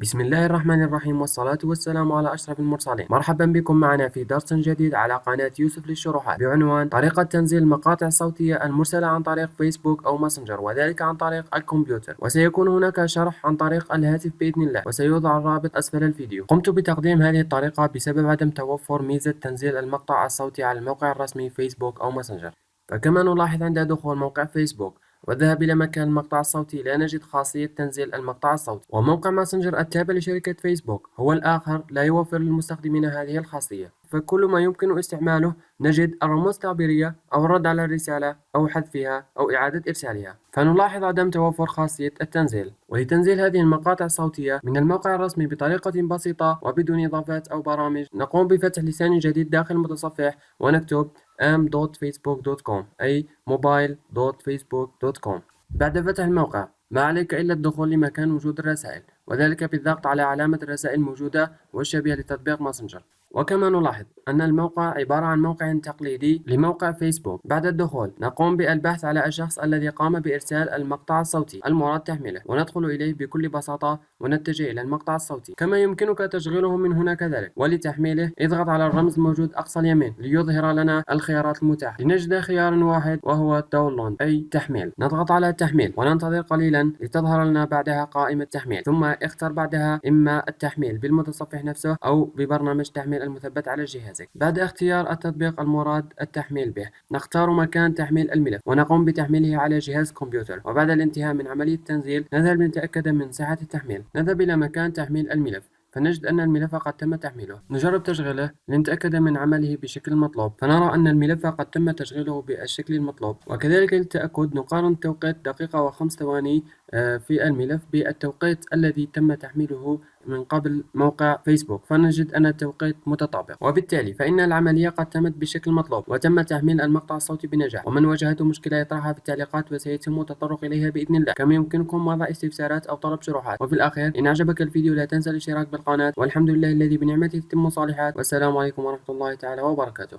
بسم الله الرحمن الرحيم والصلاة والسلام على أشرف المرسلين. مرحبا بكم معنا في درس جديد على قناة يوسف للشروحات بعنوان طريقة تنزيل المقاطع الصوتية المرسلة عن طريق فيسبوك أو ماسنجر، وذلك عن طريق الكمبيوتر. وسيكون هناك شرح عن طريق الهاتف بإذن الله، وسيوضع الرابط أسفل الفيديو. قمت بتقديم هذه الطريقة بسبب عدم توفر ميزة تنزيل المقطع الصوتي على الموقع الرسمي فيسبوك أو ماسنجر. فكما نلاحظ عند دخول موقع فيسبوك والذهاب إلى مكان المقطع الصوتي لا نجد خاصية تنزيل المقطع الصوتي، وموقع ماسنجر التابع لشركة فيسبوك هو الآخر لا يوفر للمستخدمين هذه الخاصية. فكل ما يمكن استعماله نجد الرموز التعبيرية أو الرد على الرسالة أو حذفها أو إعادة إرسالها. فنلاحظ عدم توفر خاصية التنزيل. ولتنزيل هذه المقاطع الصوتية من الموقع الرسمي بطريقة بسيطة وبدون إضافات أو برامج، نقوم بفتح لسان جديد داخل المتصفح ونكتب am.facebook.com أي mobile.facebook.com. بعد فتح الموقع ما عليك إلا الدخول لمكان وجود الرسائل، وذلك بالضغط على علامة الرسائل الموجودة والشبيهة لتطبيق ماسنجر. وكما نلاحظ أن الموقع عبارة عن موقع تقليدي لموقع فيسبوك. بعد الدخول نقوم بالبحث على الشخص الذي قام بإرسال المقطع الصوتي المراد تحميله، وندخل إليه بكل بساطة ونتجه إلى المقطع الصوتي. كما يمكنك تشغيله من هنا كذلك. ولتحميله اضغط على الرمز الموجود أقصى اليمين ليظهر لنا الخيارات المتاحة. لنجد خيار واحد وهو داونلود أي تحميل. نضغط على التحميل وننتظر قليلا لتظهر لنا بعدها قائمة تحميل، ثم اختر بعدها إما التحميل بالمتصفح نفسه أو ببرنامج تحميل المثبت على جهازك. بعد اختيار التطبيق المراد التحميل به نختار مكان تحميل الملف ونقوم بتحميله على جهاز كمبيوتر. وبعد الانتهاء من عملية التنزيل نذهب لنتأكد من صحة التحميل. نذهب إلى مكان تحميل الملف فنجد أن الملف قد تم تحميله. نجرب تشغيله لنتأكد من عمله بشكل مطلوب، فنرى أن الملف قد تم تشغيله بالشكل المطلوب. وكذلك للتأكد نقارن توقيت دقيقة وخمس ثواني في الملف بالتوقيت الذي تم تحميله من قبل موقع فيسبوك، فنجد أن التوقيت متطابق، وبالتالي فإن العملية قد تمت بشكل مطلوب وتم تحميل المقطع الصوتي بنجاح. ومن واجهته مشكلة يطرحها في التعليقات وسيتم التطرق إليها بإذن الله. كما يمكنكم وضع استفسارات أو طلب شروحات. وفي الأخير إن أعجبك الفيديو لا تنسى الاشتراك بالقناة، والحمد لله الذي بنعمته تتم الصالحات، والسلام عليكم ورحمة الله تعالى وبركاته.